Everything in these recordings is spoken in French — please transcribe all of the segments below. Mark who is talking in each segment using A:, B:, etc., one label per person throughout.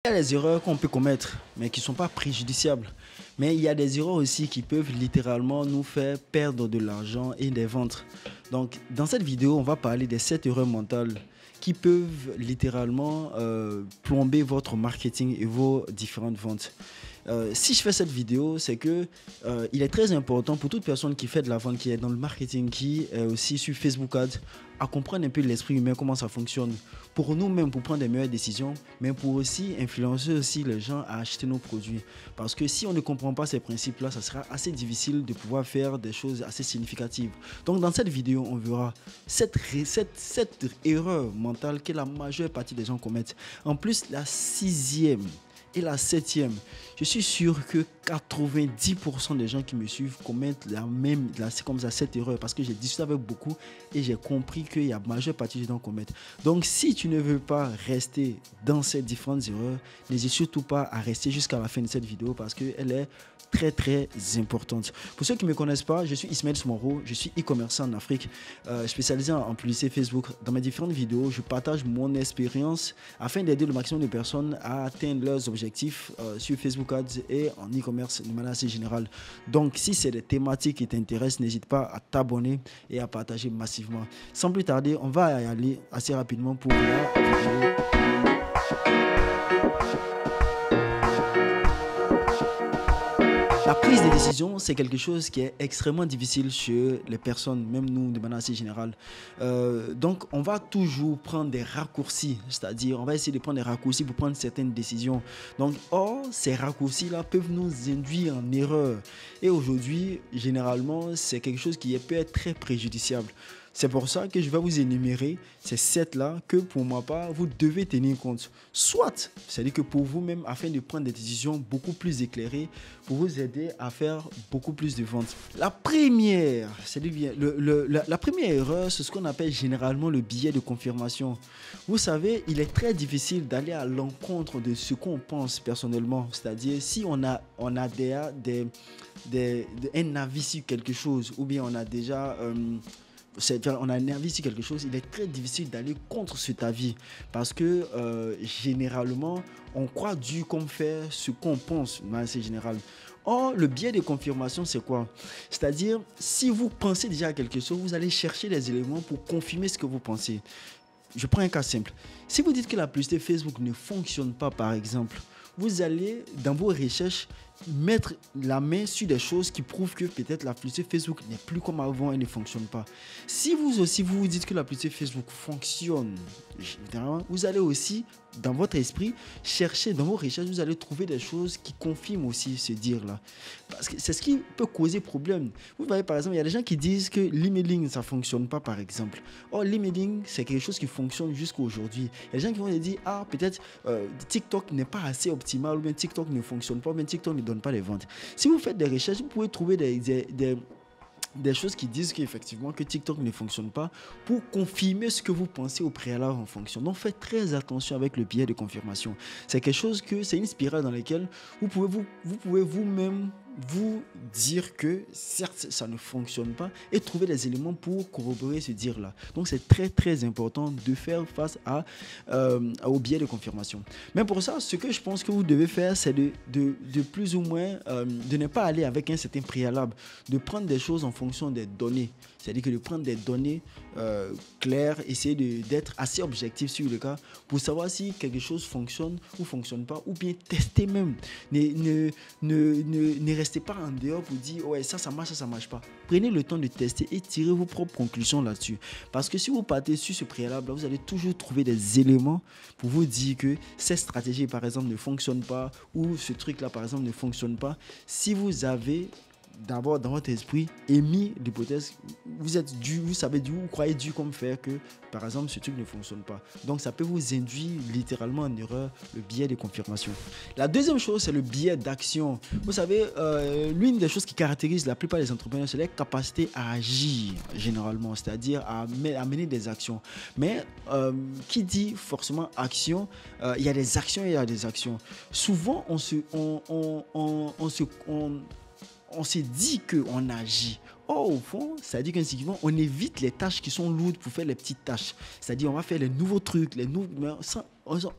A: Il y a des erreurs qu'on peut commettre, mais qui ne sont pas préjudiciables. Mais il y a des erreurs aussi qui peuvent littéralement nous faire perdre de l'argent et des ventes. Donc, dans cette vidéo, on va parler des 7 erreurs mentales qui peuvent littéralement plomber votre marketing et vos différentes ventes. Si je fais cette vidéo, c'est que il est très important pour toute personne qui fait de la vente, qui est dans le marketing, qui est aussi sur Facebook Ads, à comprendre un peu l'esprit humain, comment ça fonctionne. Pour nous-mêmes, pour prendre des meilleures décisions, mais pour aussi influencer aussi les gens à acheter nos produits. Parce que si on ne comprend pas ces principes-là, ça sera assez difficile de pouvoir faire des choses assez significatives. Donc dans cette vidéo, on verra cette erreur mentale que la majeure partie des gens commettent. En plus, la sixième et la septième, je suis sûr que 90% des gens qui me suivent commettent cette erreur, parce que j'ai discuté avec beaucoup et j'ai compris qu'il y a la majeure partie des gens commettent. Donc si tu ne veux pas rester dans ces différentes erreurs, n'hésite surtout pas à rester jusqu'à la fin de cette vidéo, parce qu'elle est très importante. Pour ceux qui ne me connaissent pas, je suis Ismaël Smoro, je suis e-commerçant en Afrique, spécialisé en publicité Facebook. Dans mes différentes vidéos, je partage mon expérience afin d'aider le maximum de personnes à atteindre leurs objectifs sur Facebook Ads et en e-commerce de manière assez générale. Donc si c'est des thématiques qui t'intéressent, n'hésite pas à t'abonner et à partager massivement. Sans plus tarder, on va y aller assez rapidement pour la vidéo. La prise de décision, c'est quelque chose qui est extrêmement difficile chez les personnes, même nous de manière assez générale. Donc, on va toujours prendre des raccourcis, c'est-à-dire on va essayer de prendre des raccourcis pour prendre certaines décisions. Donc, or, ces raccourcis-là peuvent nous induire en erreur. Et aujourd'hui, généralement, c'est quelque chose qui peut être très préjudiciable. C'est pour ça que je vais vous énumérer ces 7-là que pour ma part, vous devez tenir compte. Soit, c'est-à-dire que pour vous-même, afin de prendre des décisions beaucoup plus éclairées, pour vous aider à faire beaucoup plus de ventes. La première, la première erreur, c'est ce qu'on appelle généralement le biais de confirmation. Vous savez, il est très difficile d'aller à l'encontre de ce qu'on pense personnellement. C'est-à-dire, si on a un avis sur quelque chose, ou bien on a déjà... on a un avis sur quelque chose, il est très difficile d'aller contre cet avis, parce que généralement on croit dur comme faire ce qu'on pense, mais c'est général. Or, le biais de confirmation, c'est quoi? C'est-à-dire, si vous pensez déjà à quelque chose, vous allez chercher les éléments pour confirmer ce que vous pensez. Je prends un cas simple. Si vous dites que la publicité Facebook ne fonctionne pas, par exemple, vous allez, dans vos recherches, mettre la main sur des choses qui prouvent que peut-être la publicité Facebook n'est plus comme avant et ne fonctionne pas. Si vous aussi vous dites que la publicité Facebook fonctionne, vous allez aussi, dans votre esprit, chercher dans vos recherches, vous allez trouver des choses qui confirment aussi ce dire-là. Parce que c'est ce qui peut causer problème. Vous voyez, par exemple, il y a des gens qui disent que l'emailing, ça ne fonctionne pas, par exemple. Or, l'emailing, c'est quelque chose qui fonctionne jusqu'à aujourd'hui. Il y a des gens qui vont dire, ah, peut-être TikTok n'est pas assez optimal, ou bien TikTok ne fonctionne pas, ou bien TikTok ne donne pas les ventes. Si vous faites des recherches, vous pouvez trouver des choses qui disent qu'effectivement que TikTok ne fonctionne pas pour confirmer ce que vous pensez au préalable en fonction. Donc faites très attention avec le biais de confirmation. C'est quelque chose c'est une spirale dans laquelle vous pouvez vous-même vous dire que certes ça ne fonctionne pas et trouver des éléments pour corroborer ce dire-là. Donc c'est très important de faire face au biais de confirmation. Mais pour ça, ce que je pense que vous devez faire, c'est de plus ou moins de ne pas aller avec un certain préalable, de prendre des choses en fonction des données. C'est-à-dire que de prendre des données claires, essayer d'être assez objectif sur le cas pour savoir si quelque chose fonctionne ou fonctionne pas, ou bien tester même. Ne restez pas en dehors pour dire ouais, ça marche, ça marche pas. Prenez le temps de tester et tirez vos propres conclusions là-dessus. Parce que si vous partez sur ce préalable, vous allez toujours trouver des éléments pour vous dire que cette stratégie par exemple ne fonctionne pas, ou ce truc-là par exemple ne fonctionne pas. Si vous avez d'abord dans votre esprit émis l'hypothèse, vous croyez dur comme faire que par exemple ce truc ne fonctionne pas. Donc ça peut vous induire littéralement en erreur, le biais de confirmation. La deuxième chose, c'est le biais d'action. Vous savez, l'une des choses qui caractérise la plupart des entrepreneurs, c'est leur capacité à agir généralement, c'est-à-dire à mener des actions. Mais qui dit forcément action, il y a des actions et il y a des actions. Souvent on s'est dit qu'on agit. Or, au fond, ça dit qu'instinctivement, on évite les tâches qui sont lourdes pour faire les petites tâches. C'est-à-dire, on va faire les nouveaux trucs, et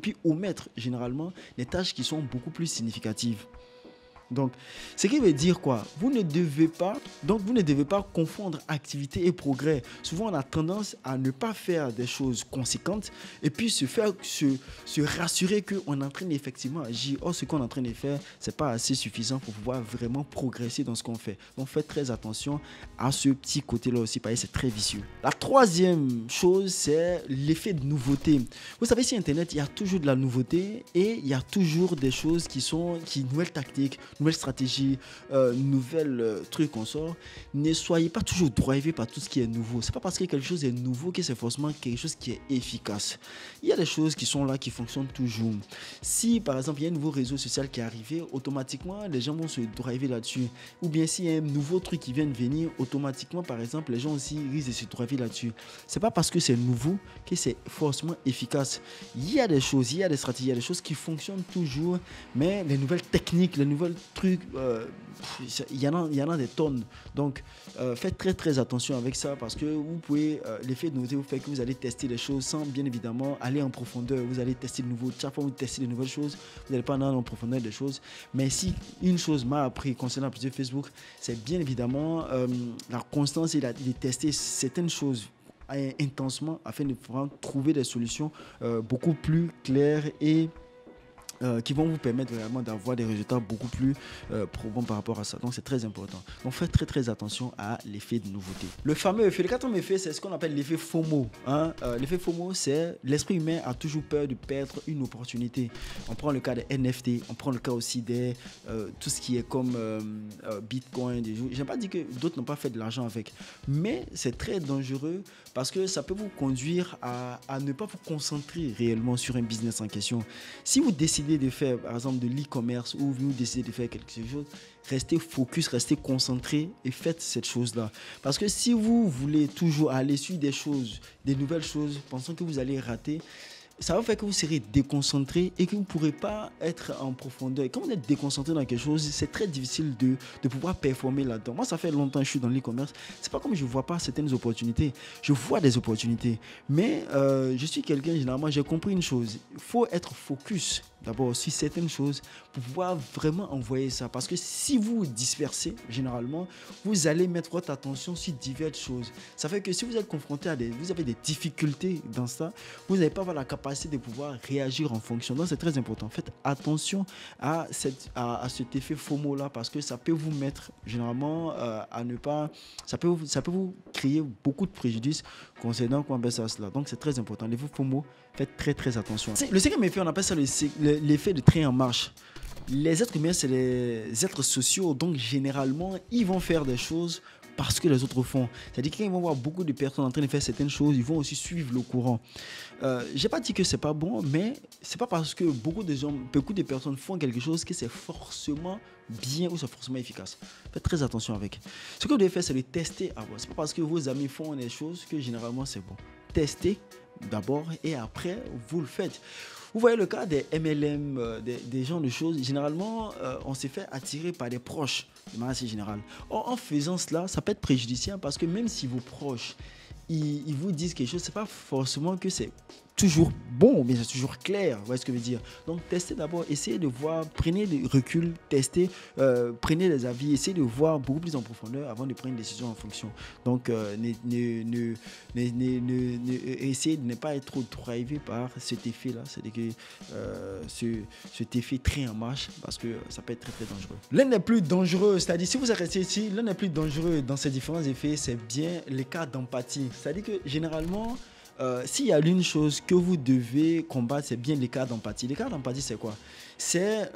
A: puis omettre généralement les tâches qui sont beaucoup plus significatives. Donc, ce qui veut dire quoi? Vous ne devez pas confondre activité et progrès. Souvent, on a tendance à ne pas faire des choses conséquentes et puis se rassurer qu'on est en train d'effectivement agir. Or, ce qu'on est en train de faire, ce n'est pas assez suffisant pour pouvoir vraiment progresser dans ce qu'on fait. Donc, faites très attention à ce petit côté-là aussi, parce que c'est très vicieux. La troisième chose, c'est l'effet de nouveauté. Vous savez, sur Internet, il y a toujours de la nouveauté et il y a toujours des choses nouvelles tactiques, nouvelles stratégies, nouvelles trucs qu'on sort. Ne soyez pas toujours drivé par tout ce qui est nouveau. C'est pas parce que quelque chose est nouveau que c'est forcément quelque chose qui est efficace. Il y a des choses qui sont là, qui fonctionnent toujours. Si par exemple il y a un nouveau réseau social qui est arrivé, automatiquement les gens vont se driver là-dessus. Ou bien s'il y a un nouveau truc qui vient de venir, automatiquement par exemple les gens aussi risquent de se driver là-dessus. C'est pas parce que c'est nouveau que c'est forcément efficace. Il y a des choses, il y a des stratégies, il y a des choses qui fonctionnent toujours, mais les nouvelles techniques, les nouvelles trucs, il y en a des tonnes. Donc faites très très attention avec ça, parce que vous pouvez, l'effet de nouveauté vous fait que vous allez tester les choses sans bien évidemment aller en profondeur. Vous allez tester de nouveau, chaque fois vous testez de nouvelles choses, vous n'allez pas aller en profondeur des choses. Mais si une chose m'a appris concernant plusieurs Facebook, c'est bien évidemment la constance et de tester certaines choses intensement afin de pouvoir trouver des solutions beaucoup plus claires et qui vont vous permettre vraiment d'avoir des résultats beaucoup plus probants par rapport à ça. Donc c'est très important. Donc faites très très attention à l'effet de nouveauté. Le fameux effet, le quatrième effet, c'est ce qu'on appelle l'effet FOMO. L'effet FOMO, c'est l'esprit humain a toujours peur de perdre une opportunité. On prend le cas des NFT, on prend le cas aussi des tout ce qui est comme Bitcoin. Je n'ai pas dit que d'autres n'ont pas fait de l'argent avec, mais c'est très dangereux parce que ça peut vous conduire à ne pas vous concentrer réellement sur un business en question. Si vous décidez de faire par exemple de l'e-commerce ou vous décidez de faire quelque chose, restez focus, restez concentré et faites cette chose-là. Parce que si vous voulez toujours aller sur des choses, des nouvelles choses, pensant que vous allez rater, ça va faire que vous serez déconcentré et que vous ne pourrez pas être en profondeur. Et quand vous êtes déconcentré dans quelque chose, c'est très difficile de pouvoir performer là-dedans. Moi, ça fait longtemps que je suis dans l'e-commerce. C'est pas comme je ne vois pas certaines opportunités. Je vois des opportunités. Mais je suis quelqu'un, généralement, j'ai compris une chose. Il faut être focus d'abord sur certaines choses pour pouvoir vraiment envoyer ça. Parce que si vous vous dispersez, généralement, vous allez mettre votre attention sur diverses choses. Ça fait que si vous êtes confronté à vous avez des difficultés dans ça, vous n'allez pas avoir la capacité de pouvoir réagir en fonction. Donc c'est très important. Faites attention à cet effet FOMO là, parce que ça peut vous mettre généralement à ne pas, ça peut vous créer beaucoup de préjudices concernant quoi ça cela. Donc c'est très important. L'effet FOMO, faites très très attention. Le cinquième effet, on appelle ça l'effet de train en marche. Les êtres humains, c'est les êtres sociaux, donc généralement ils vont faire des choses parce que les autres font. C'est-à-dire qu'ils vont voir beaucoup de personnes en train de faire certaines choses, ils vont aussi suivre le courant. J'ai pas dit que c'est pas bon, mais c'est pas parce que beaucoup de personnes font quelque chose que c'est forcément bien ou c'est forcément efficace. Faites très attention avec. Ce que vous devez faire, c'est de tester avant. C'est pas parce que vos amis font des choses que généralement c'est bon. Testez d'abord et après vous le faites. Vous voyez le cas des MLM, des gens de choses, généralement, on s'est fait attirer par des proches, de manière assez générale. Or, en faisant cela, ça peut être préjudiciable parce que même si vos proches, ils vous disent quelque chose, c'est pas forcément que c'est toujours bon, mais c'est toujours clair. Vous voyez ce que je veux dire? Donc, testez d'abord, essayez de voir, prenez des reculs, testez, prenez des avis, essayez de voir beaucoup plus en profondeur avant de prendre une décision en fonction. Donc, essayez de ne pas être trop drivé par cet effet-là, c'est-à-dire que cet effet très en marche, parce que ça peut être très très dangereux. L'un des plus dangereux, c'est-à-dire si vous arrêtez ici, l'un des plus dangereux dans ces différents effets, c'est bien les cas d'empathie. C'est-à-dire que généralement, s'il y a une chose que vous devez combattre, c'est bien l'écart d'empathie. L'écart d'empathie, c'est quoi? C'est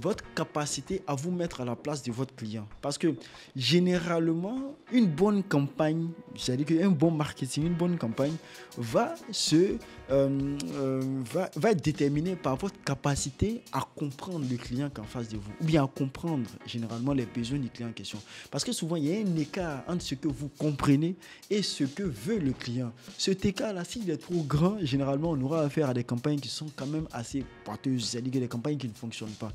A: votre capacité à vous mettre à la place de votre client. Parce que généralement, une bonne campagne, c'est-à-dire qu'un bon marketing, une bonne campagne va être déterminée par votre capacité à comprendre le client qui est en face de vous, ou bien à comprendre généralement les besoins du client en question. Parce que souvent, il y a un écart entre ce que vous comprenez et ce que veut le client. Cet écart-là, là, s'il est trop grand, généralement, on aura affaire à des campagnes qui sont quand même assez boiteuses, c'est-à-dire des campagnes qui ne fonctionnent pas.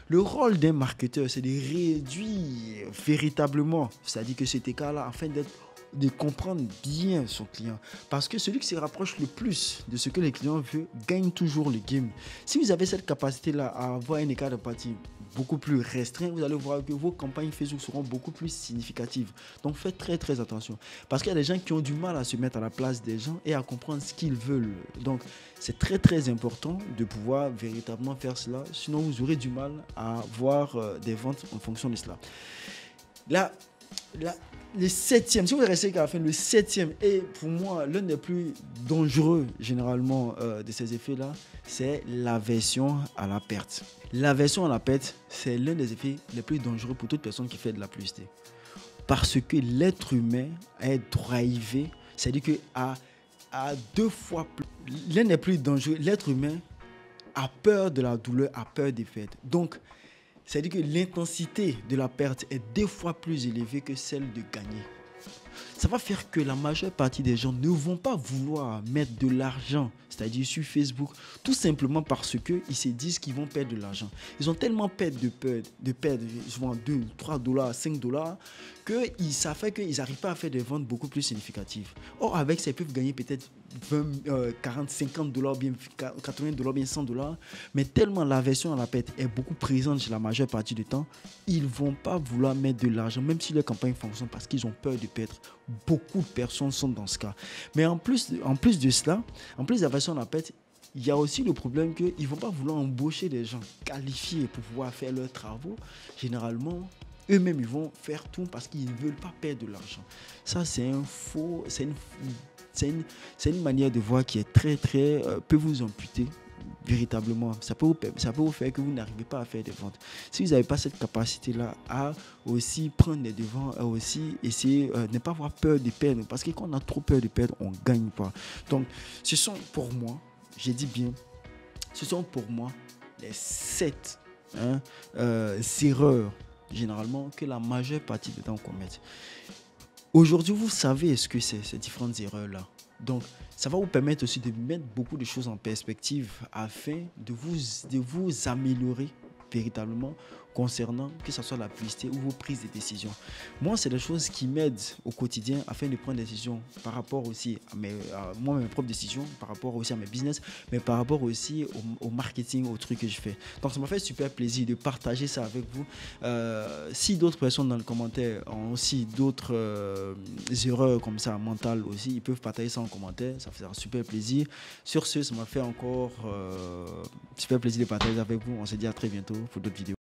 A: Le rôle d'un marketeur, c'est de réduire véritablement, c'est-à-dire que cet écart-là, afin de comprendre bien son client. Parce que celui qui se rapproche le plus de ce que les clients veulent gagne toujours le game. Si vous avez cette capacité-là à avoir un écart de partie beaucoup plus restreint, vous allez voir que vos campagnes Facebook seront beaucoup plus significatives. Donc faites très très attention. Parce qu'il y a des gens qui ont du mal à se mettre à la place des gens et à comprendre ce qu'ils veulent. Donc c'est très très important de pouvoir véritablement faire cela. Sinon vous aurez du mal à avoir des ventes en fonction de cela. Là, le septième, si vous restez jusqu'à la fin, le septième est pour moi l'un des plus dangereux généralement de ces effets-là, c'est l'aversion à la perte. L'aversion à la perte, c'est l'un des effets les plus dangereux pour toute personne qui fait de la publicité. Parce que l'être humain est drivé, c'est-à-dire qu'à deux fois plus, l'un des plus dangereux, l'être humain a peur de la douleur, a peur des pertes. Donc, c'est-à-dire que l'intensité de la perte est 2 fois plus élevée que celle de gagner. Ça va faire que la majeure partie des gens ne vont pas vouloir mettre de l'argent, c'est-à-dire sur Facebook, tout simplement parce qu'ils se disent qu'ils vont perdre de l'argent. Ils ont tellement peur de perdre souvent 2, 3 dollars, 5 dollars, que ça fait qu'ils n'arrivent pas à faire des ventes beaucoup plus significatives. Or, avec ça, ils peuvent gagner peut-être 20, 40, 50 dollars, bien 80 dollars, bien 100 dollars. Mais tellement l'aversion à la perte est beaucoup présente chez la majeure partie du temps, ils ne vont pas vouloir mettre de l'argent, même si leur campagne fonctionne, parce qu'ils ont peur de perdre. Beaucoup de personnes sont dans ce cas. Mais en plus de cela, en plus de l'aversion à la perte, il y a aussi le problème qu'ils ne vont pas vouloir embaucher des gens qualifiés pour pouvoir faire leurs travaux. Généralement, eux-mêmes, ils vont faire tout parce qu'ils ne veulent pas perdre de l'argent. Ça, c'est un faux... C'est une manière de voir qui est très, très... peut vous amputer véritablement. Ça peut vous faire que vous n'arrivez pas à faire des ventes. Si vous n'avez pas cette capacité-là à aussi prendre les devants, à aussi essayer de ne pas avoir peur de perdre. Parce que quand on a trop peur de perdre, on ne gagne pas. Donc, ce sont pour moi, j'ai dit bien, ce sont pour moi les 7 erreurs généralement que la majeure partie des gens commettent. Aujourd'hui, vous savez ce que c'est, ces différentes erreurs-là. Donc, ça va vous permettre aussi de mettre beaucoup de choses en perspective afin de vous améliorer véritablement concernant que ce soit la publicité ou vos prises de décision. Moi, c'est des choses qui m'aident au quotidien afin de prendre des décisions par rapport aussi à mes propres décisions, par rapport aussi à mes business, mais par rapport aussi au marketing, aux trucs que je fais. Donc, ça m'a fait super plaisir de partager ça avec vous. Si d'autres personnes dans le commentaire ont aussi d'autres erreurs comme ça, mentales aussi, ils peuvent partager ça en commentaire. Ça fait un super plaisir. Sur ce, ça m'a fait encore super plaisir de partager avec vous. On se dit à très bientôt pour d'autres vidéos.